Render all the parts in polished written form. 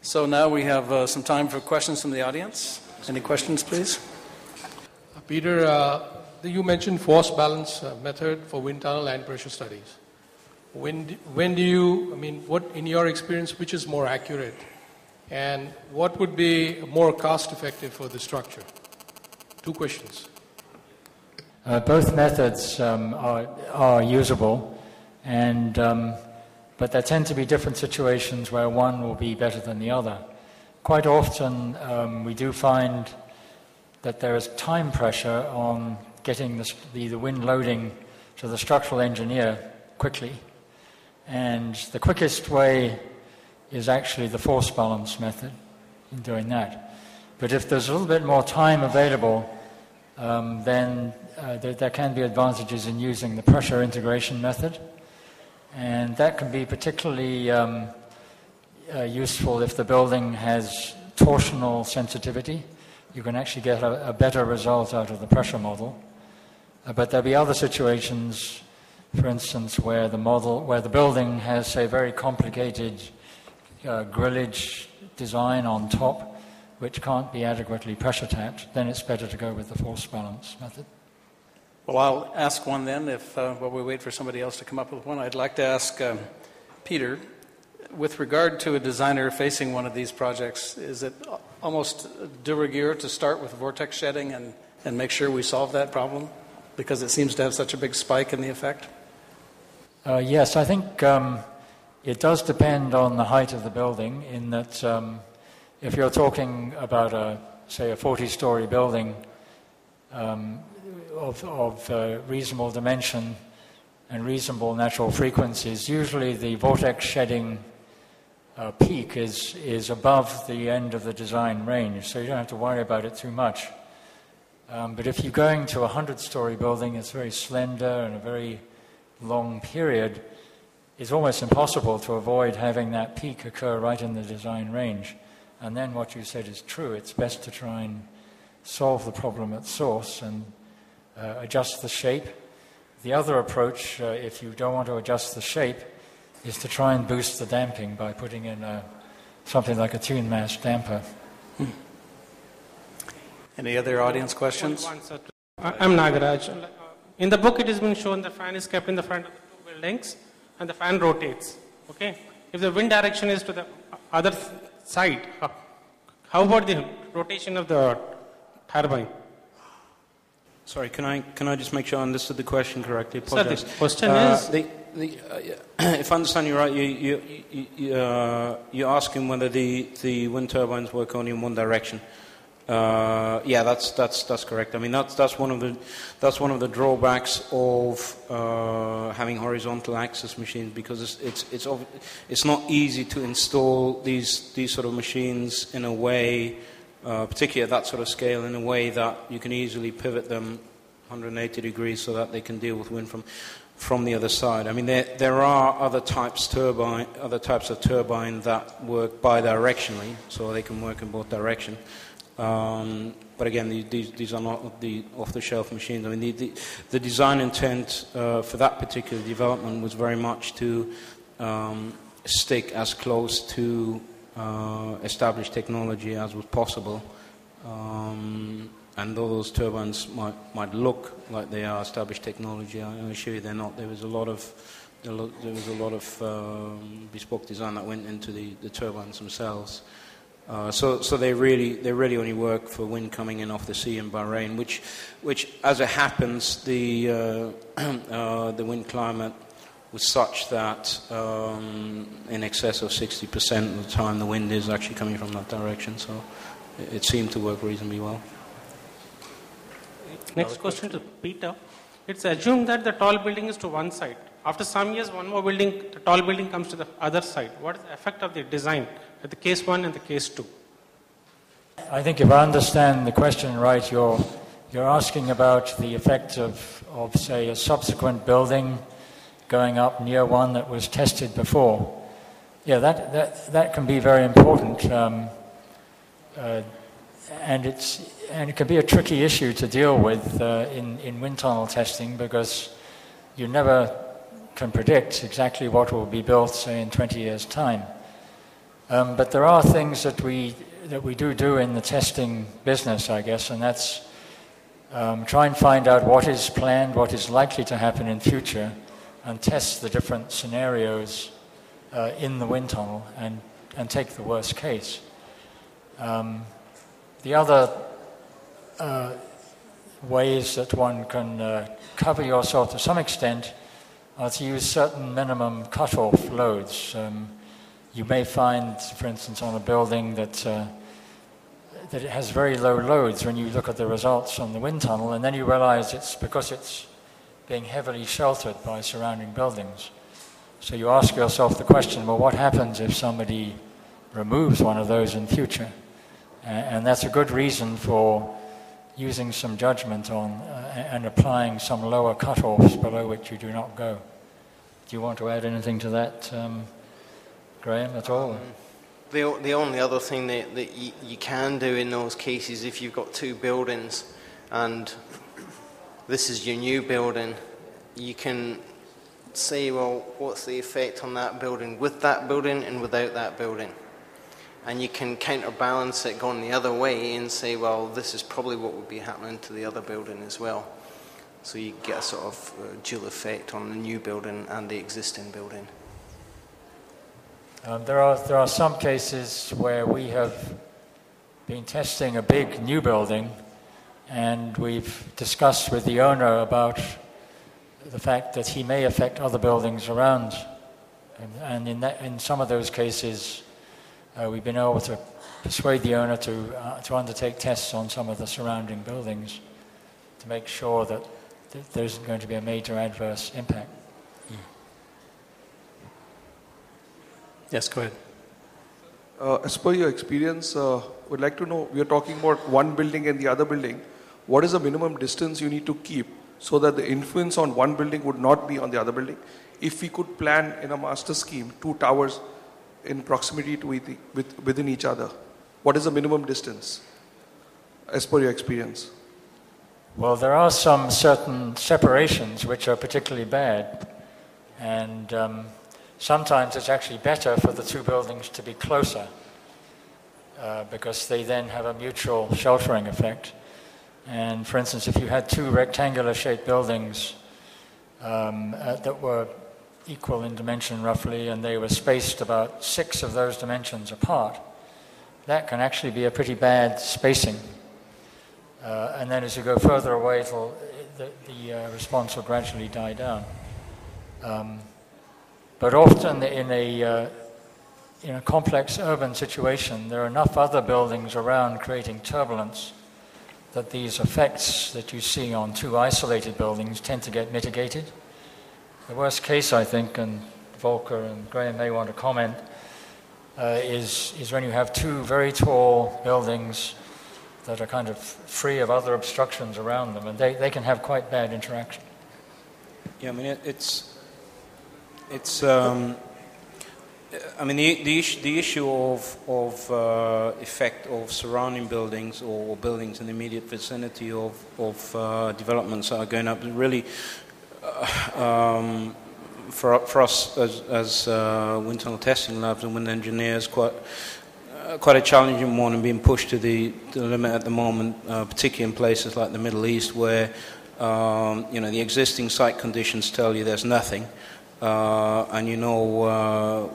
So now we have some time for questions from the audience. Any questions, please? Peter, you mentioned force balance method for wind tunnel and pressure studies. When do you, what in your experience, which is more accurate? And what would be more cost effective for the structure? 2 questions. Both methods are usable, and but there tend to be different situations where one will be better than the other. Quite often we do find that there is time pressure on getting the wind loading to the structural engineer quickly, and the quickest way is actually the force balance method in doing that. But if there's a little bit more time available, then there can be advantages in using the pressure integration method, and that can be particularly useful if the building has torsional sensitivity. You can actually get a better result out of the pressure model. But there'll be other situations, for instance, where the building has, say, very complicated grillage design on top, which can't be adequately pressure tapped. Then it's better to go with the force balance method. Well, I'll ask one then, while we wait for somebody else to come up with one. I'd like to ask Peter, with regard to a designer facing one of these projects, is it almost de rigueur to start with vortex shedding and make sure we solve that problem? Because it seems to have such a big spike in the effect? Yes, I think it does depend on the height of the building, in that if you're talking about, say, a 40-story building of reasonable dimension and reasonable natural frequencies, usually the vortex shedding peak is above the end of the design range, so you don't have to worry about it too much. But if you're going to a 100-story building, it's very slender and a very long period, it's almost impossible to avoid having that peak occur right in the design range. And then what you said is true. It's best to try and solve the problem at source and adjust the shape. The other approach, if you don't want to adjust the shape, is to try and boost the damping by putting in something like a tune mass damper. Any other audience questions? I'm Nagaraj. In the book, it has been shown the fan is kept in the front of the 2 buildings and the fan rotates. Okay? If the wind direction is to the other side, how about the rotation of the turbine? Sorry, can I just make sure I understood the question correctly? Sir, the question is... if I understand you right, you're asking whether the wind turbines work only in one direction. Yeah, that's correct. I mean, that's one of the drawbacks of having horizontal axis machines, because it's not easy to install these sort of machines in a way, particularly at that sort of scale, in a way that you can easily pivot them 180 degrees so that they can deal with wind from the other side. I mean, there are other types of turbine that work bidirectionally, so they can work in both directions. But again, these are not the off-the-shelf machines. I mean, the design intent for that particular development was very much to stick as close to established technology as was possible. And though those turbines might look like they are established technology, I assure you they're not. There was a lot of bespoke design that went into the turbines themselves. So they really only work for wind coming in off the sea in Bahrain, which as it happens, the wind climate was such that in excess of 60% of the time the wind is actually coming from that direction. So it seemed to work reasonably well. Next question to Peter. It's assumed that the tall building is to one side. After some years, one more building, the tall building comes to the other side. What is the effect of the design at the case 1 and the case 2? I think if I understand the question right, you're asking about the effect of say, a subsequent building going up near one that was tested before. Yeah, that can be very important, and it can be a tricky issue to deal with in wind tunnel testing, because you never can predict exactly what will be built, say, in 20 years' time. But there are things that we do in the testing business, I guess, and that's try and find out what is planned, what is likely to happen in future, and test the different scenarios in the wind tunnel and take the worst case. The other ways that one can cover yourself to some extent are to use certain minimum cutoff loads. You may find, for instance, on a building that it has very low loads when you look at the results from the wind tunnel, and then you realize it's because it's being heavily sheltered by surrounding buildings. So you ask yourself the question, well, what happens if somebody removes one of those in future? And that's a good reason for using some judgment on and applying some lower cutoffs below which you do not go. Do you want to add anything to that, Graeme, at all? The only other thing that you can do in those cases, if you've got two buildings and this is your new building, you can say, well, what's the effect on that building with that building and without that building? And you can counterbalance it going the other way and say, well, this is probably what would be happening to the other building as well. So you get a sort of dual effect on the new building and the existing building. There are some cases where we have been testing a big new building, and we've discussed with the owner about the fact that he may affect other buildings around. And in some of those cases, we've been able to persuade the owner to undertake tests on some of the surrounding buildings to make sure that there isn't going to be a major adverse impact. Yes, go ahead. As per your experience, would like to know, we are talking about one building and the other building. What is the minimum distance you need to keep so that the influence on one building would not be on the other building? If we could plan in a master scheme, two towers in proximity to within each other, what is the minimum distance as per your experience? Well, there are some certain separations which are particularly bad, and sometimes it's actually better for the two buildings to be closer because they then have a mutual sheltering effect. And for instance, if you had two rectangular shaped buildings that were equal in dimension roughly, and they were spaced about 6 of those dimensions apart, that can actually be a pretty bad spacing. And then as you go further away, the response will gradually die down. But often in a complex urban situation, there are enough other buildings around creating turbulence that these effects that you see on two isolated buildings tend to get mitigated. The worst case, I think, and Volker and Graeme may want to comment, is when you have two very tall buildings that are kind of free of other obstructions around them, and they can have quite bad interaction. Yeah, I mean, I mean, the issue of effect of surrounding buildings or buildings in the immediate vicinity of developments that are going up is really for us as wind tunnel testing labs and wind engineers quite a challenging one, and being pushed to the limit at the moment, particularly in places like the Middle East where the existing site conditions tell you there's nothing. And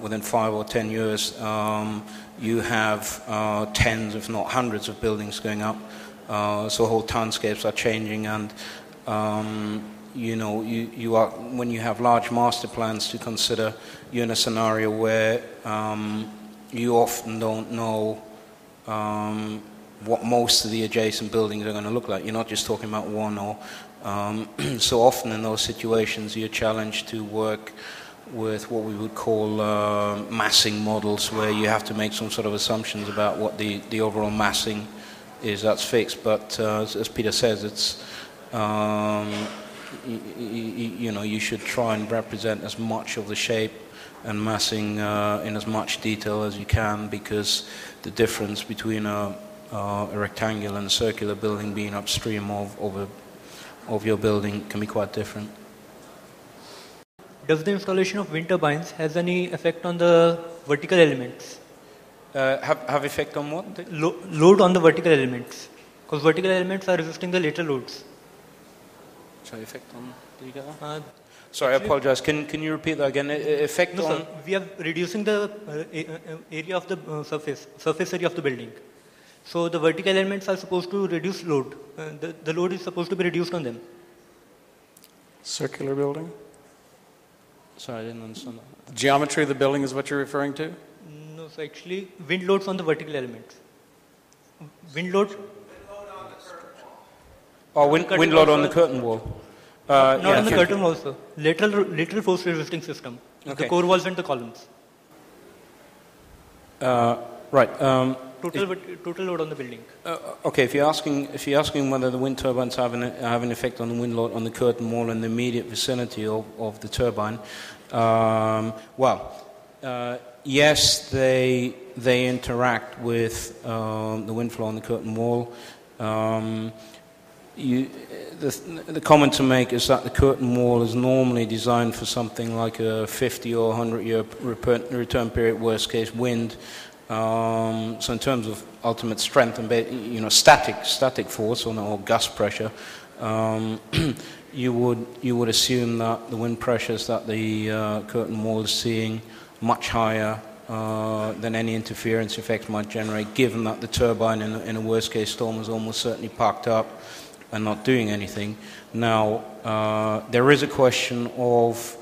within 5 or 10 years, you have tens, if not hundreds, of buildings going up. So whole townscapes are changing, and you are, when you have large master plans to consider, you're in a scenario where you often don't know what most of the adjacent buildings are going to look like. You're not just talking about one or. So often in those situations you're challenged to work with what we would call massing models, where you have to make some sort of assumptions about what the overall massing is that's fixed. But as Peter says, it's you should try and represent as much of the shape and massing in as much detail as you can, because the difference between a rectangular and circular building being upstream of your building can be quite different. Does the installation of wind turbines has any effect on the vertical elements? Have effect on what? Load on the vertical elements. Because vertical elements are resisting the lateral loads. Sorry, effect on the... Sorry, I apologize. Can you repeat that again? Effect no, on... Sir, we are reducing the area of the surface area of the building. So the vertical elements are supposed to reduce load. The load is supposed to be reduced on them. Circular building? Sorry, I didn't understand that. The geometry of the building is what you're referring to? No, so actually wind loads on the vertical elements. Wind load... wind load on the curtain wall. Not on the curtain wall, sir. Lateral force resisting system. Okay. The core walls and the columns. Right. Total load on the building. Okay, if you're asking whether the wind turbines have an effect on the wind load on the curtain wall in the immediate vicinity of the turbine, yes, they interact with the wind flow on the curtain wall. The comment to make is that the curtain wall is normally designed for something like a 50 or 100 year return period, worst case wind. So in terms of ultimate strength and static force or gust pressure, you would assume that the wind pressures that the curtain wall is seeing much higher than any interference effects might generate, given that the turbine in a worst case storm is almost certainly parked up and not doing anything. Now there is a question of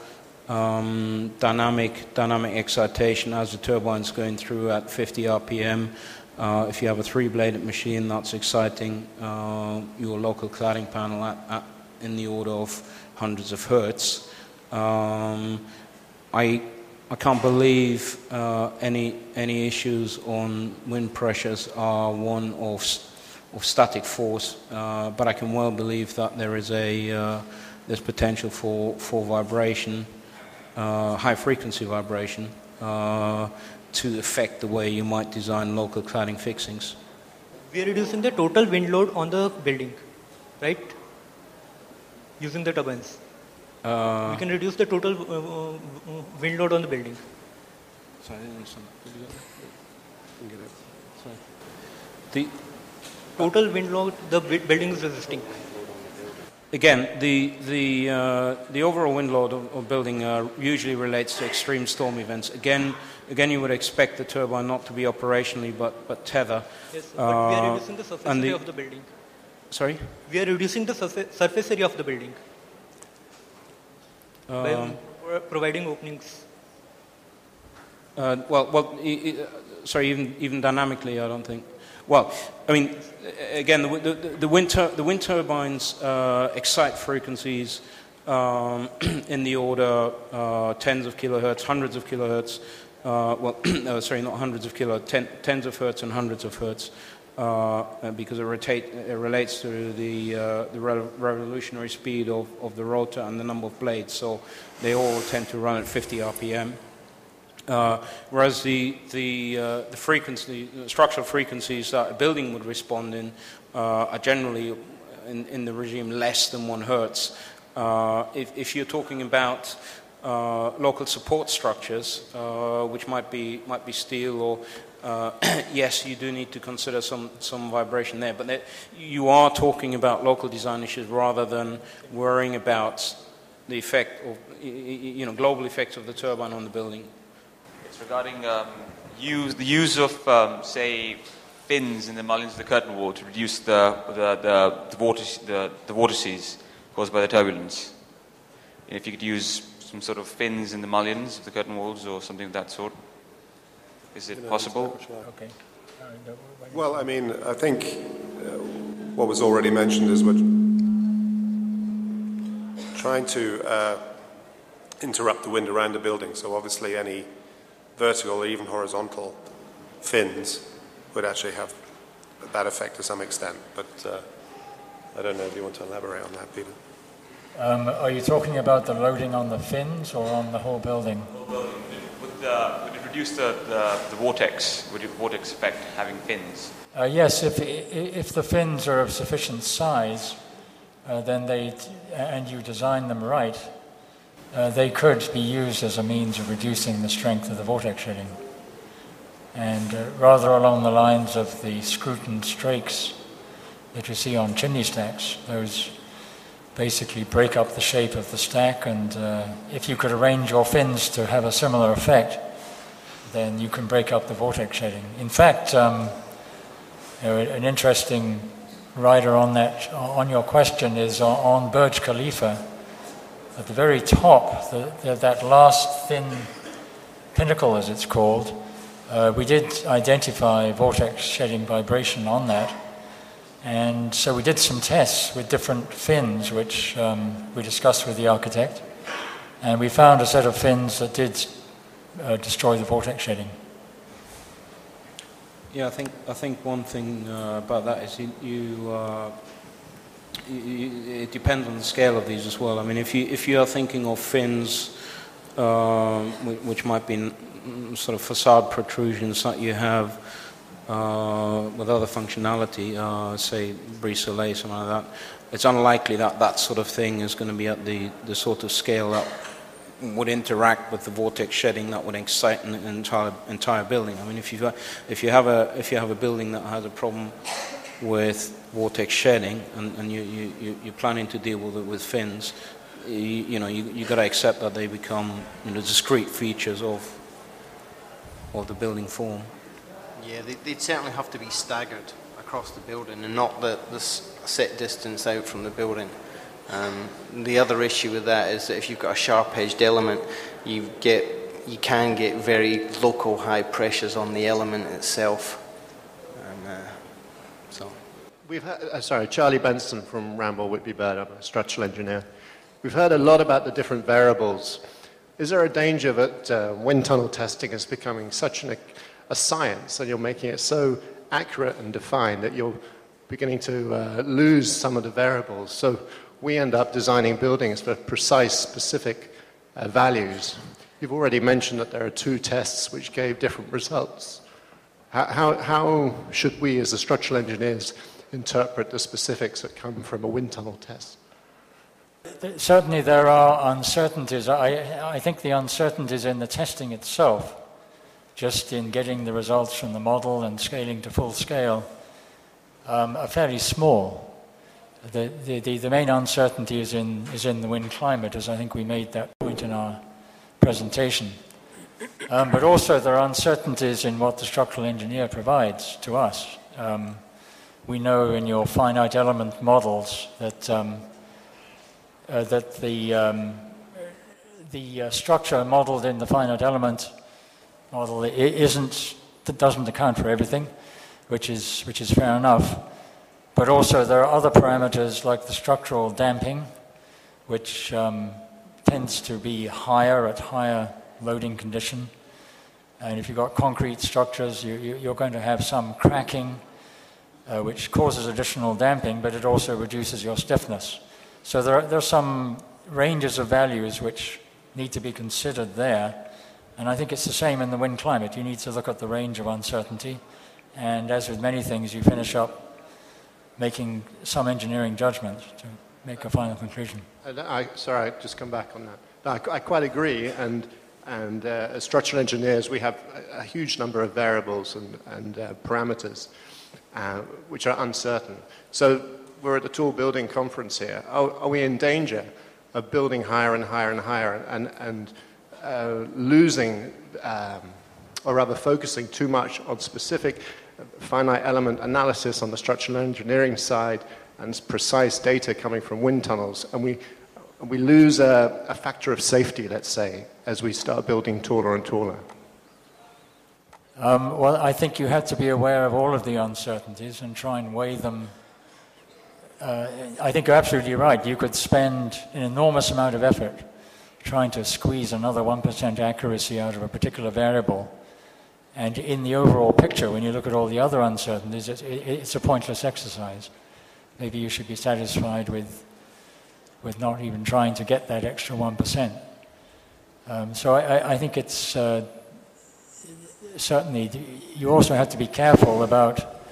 dynamic excitation as the turbine's going through at 50 RPM. If you have a 3-bladed machine, that's exciting your local cladding panel at in the order of hundreds of hertz. I can't believe any issues on wind pressures are one of static force, but I can well believe that there is there's potential for vibration, high frequency vibration, to affect the way you might design local cladding fixings. We are reducing the total wind load on the building, right? Using the turbines. We can reduce the total wind load on the building. Sorry, I didn't understand. The total wind load the building is resisting. Again, the overall wind load of building usually relates to extreme storm events. Again, you would expect the turbine not to be operationally, but tether. Yes, but we are reducing the surface area of the building. Sorry? We are reducing the surface area of the building by providing openings. Sorry, even dynamically, I don't think. Well, I mean, again, the wind turbines excite frequencies in the order tens of kilohertz, hundreds of kilohertz. Sorry, not hundreds of kilohertz, tens of hertz and hundreds of hertz, because it relates to the revolutionary speed of the rotor and the number of blades. So they all tend to run at 50 RPM. Whereas the frequency, the structural frequencies that a building would respond in are generally in the regime less than 1 hertz. If you're talking about local support structures, which might be steel or yes, you do need to consider some vibration there. But you are talking about local design issues rather than worrying about the effect of global effects of the turbine on the building. Regarding the use of, say, fins in the mullions of the curtain wall to reduce the vortices caused by the turbulence. If you could use some sort of fins in the mullions of the curtain walls or something of that sort, is it possible? Okay. Well, I mean, I think what was already mentioned is we're trying to interrupt the wind around the building. So obviously any vertical or even horizontal fins would actually have that effect to some extent. But I don't know if you want to elaborate on that, Peter. Are you talking about the loading on the fins or on the whole building? Would it reduce the vortex? Would the vortex effect having fins? Yes, if the fins are of sufficient size, then and you design them right, they could be used as a means of reducing the strength of the vortex shedding. and rather along the lines of the scruton strakes that you see on chimney stacks. Those basically break up the shape of the stack, and if you could arrange your fins to have a similar effect, then you can break up the vortex shedding. In fact, an interesting rider on that, on your question, is on Burj Khalifa. At the very top, that last thin pinnacle, as it's called, we did identify vortex shedding vibration on that. And so we did some tests with different fins, which we discussed with the architect. And we found a set of fins that did destroy the vortex shedding. Yeah, I think one thing about that is it depends on the scale of these as well. I mean, if you are thinking of fins which might be sort of facade protrusions that you have with other functionality, say brise-soleil, something like that, it's unlikely that that sort of thing is going to be at the sort of scale that would interact with the vortex shedding that would excite an entire building. I mean, if you have a building that has a problem with vortex shedding and you're planning to deal with it with fins, you got to accept that they become discrete features of the building form. Yeah, they'd certainly have to be staggered across the building and not the set distance out from the building. The other issue with that is that if you've got a sharp-edged element, you can get very local high pressures on the element itself. We've had, Charlie Benson from Ramble Whitby Bird. I'm a structural engineer. We've heard a lot about the different variables. Is there a danger that wind tunnel testing is becoming such a science, and you're making it so accurate and defined that you're beginning to lose some of the variables? So we end up designing buildings for precise, specific values. You've already mentioned that there are 2 tests which gave different results. How should we, as the structural engineers, interpret the specifics that come from a wind tunnel test? Certainly there are uncertainties. I think the uncertainties in the testing itself, just in getting the results from the model and scaling to full scale, are fairly small. The main uncertainty is in the wind climate, as I think we made that point in our presentation. But also there are uncertainties in what the structural engineer provides to us. We know in your finite element models that the structure modeled in the finite element model doesn't account for everything, which is fair enough. But also there are other parameters like the structural damping, which tends to be higher at higher loading condition. And if you've got concrete structures, you're going to have some cracking, which causes additional damping, but it also reduces your stiffness. So there are some ranges of values which need to be considered there. And I think it's the same in the wind climate. You need to look at the range of uncertainty. And as with many things, you finish up making some engineering judgment to make a final conclusion. Sorry, I just come back on that. No, I quite agree. And as structural engineers, we have a huge number of variables and parameters which are uncertain. So we're at the Tall Building Conference here. Are we in danger of building higher and higher and higher and losing, or rather focusing too much on specific finite element analysis on the structural engineering side and precise data coming from wind tunnels, and we lose a factor of safety, let's say, as we start building taller and taller? Well, I think you have to be aware of all of the uncertainties and try and weigh them. I think you're absolutely right. You could spend an enormous amount of effort trying to squeeze another 1% accuracy out of a particular variable. And in the overall picture, when you look at all the other uncertainties, it's a pointless exercise. Maybe you should be satisfied with not even trying to get that extra 1%. So I think it's certainly, you also have to be careful about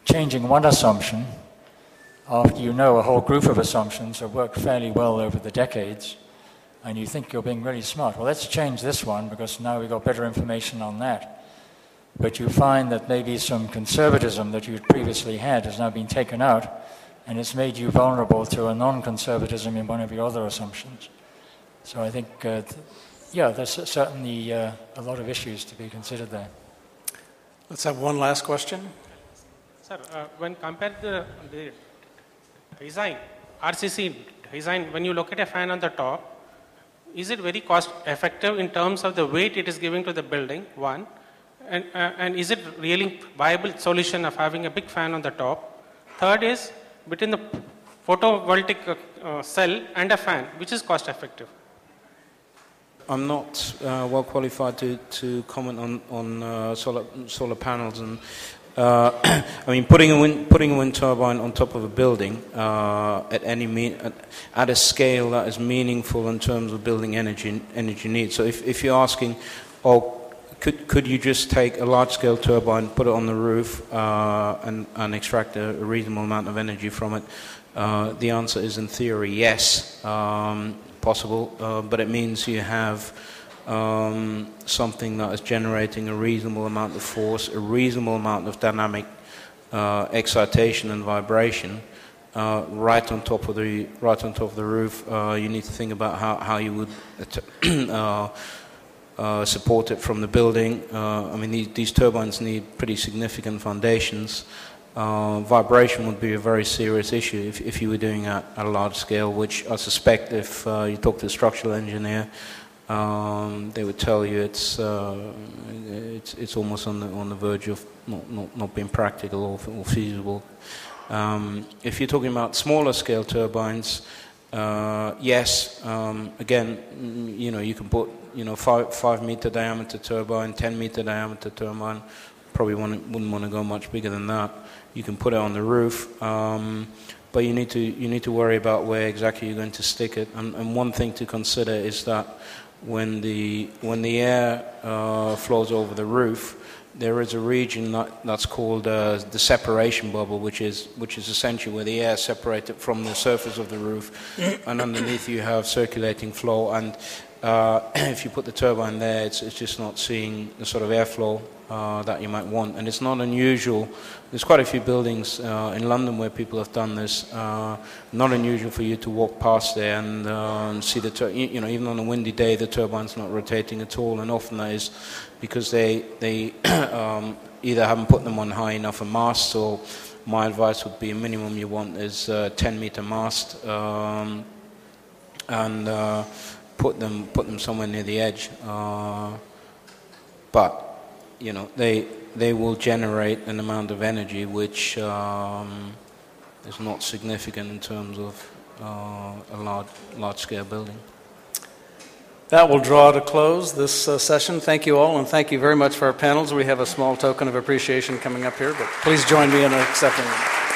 changing one assumption after you know a whole group of assumptions have worked fairly well over the decades, and you think you're being really smart. Well, let's change this one because now we've got better information on that. But you find that maybe some conservatism that you'd previously had has now been taken out, and it's made you vulnerable to a non-conservatism in one of your other assumptions. So I think, there's certainly a lot of issues to be considered there. Let's have one last question. Sir, when compared to the design, RCC design, when you look at a fan on the top, is it very cost effective in terms of the weight it is giving to the building, one? And is it really viable solution of having a big fan on the top? Third is, between the photovoltaic cell and a fan, which is cost effective? I'm not well qualified to comment on solar panels, and I mean putting a wind turbine on top of a building at a scale that is meaningful in terms of building energy needs. So if you're asking, could you just take a large scale turbine, put it on the roof, and extract a reasonable amount of energy from it? The answer is in theory yes. Possible, but it means you have something that is generating a reasonable amount of force, a reasonable amount of dynamic excitation and vibration right on top of the roof. You need to think about how you would support it from the building. I mean, these turbines need pretty significant foundations. Vibration would be a very serious issue if you were doing at a large scale, which I suspect if you talk to a structural engineer, they would tell you it's almost on the verge of not being practical or feasible. If you're talking about smaller scale turbines, yes, again, you can put 5 meter diameter turbine, 10 meter diameter turbine. Probably wouldn't want to go much bigger than that. You can put it on the roof, but you need to worry about where exactly you're going to stick it. And one thing to consider is that when the air flows over the roof, there is a region that's called the separation bubble, which is essentially where the air is separated from the surface of the roof, and underneath you have circulating flow. And if you put the turbine there, it's just not seeing the sort of airflow that you might want. And it's not unusual. There's quite a few buildings in London where people have done this. Not unusual for you to walk past there and see even on a windy day, the turbine's not rotating at all. And often that is because they either haven't put them on high enough a mast, or my advice would be a minimum you want is 10-meter mast, and put them somewhere near the edge. But they will generate an amount of energy which is not significant in terms of a large scale building. That will draw to close this session. Thank you all, and thank you very much for our panels. We have a small token of appreciation coming up here, but please join me in accepting them.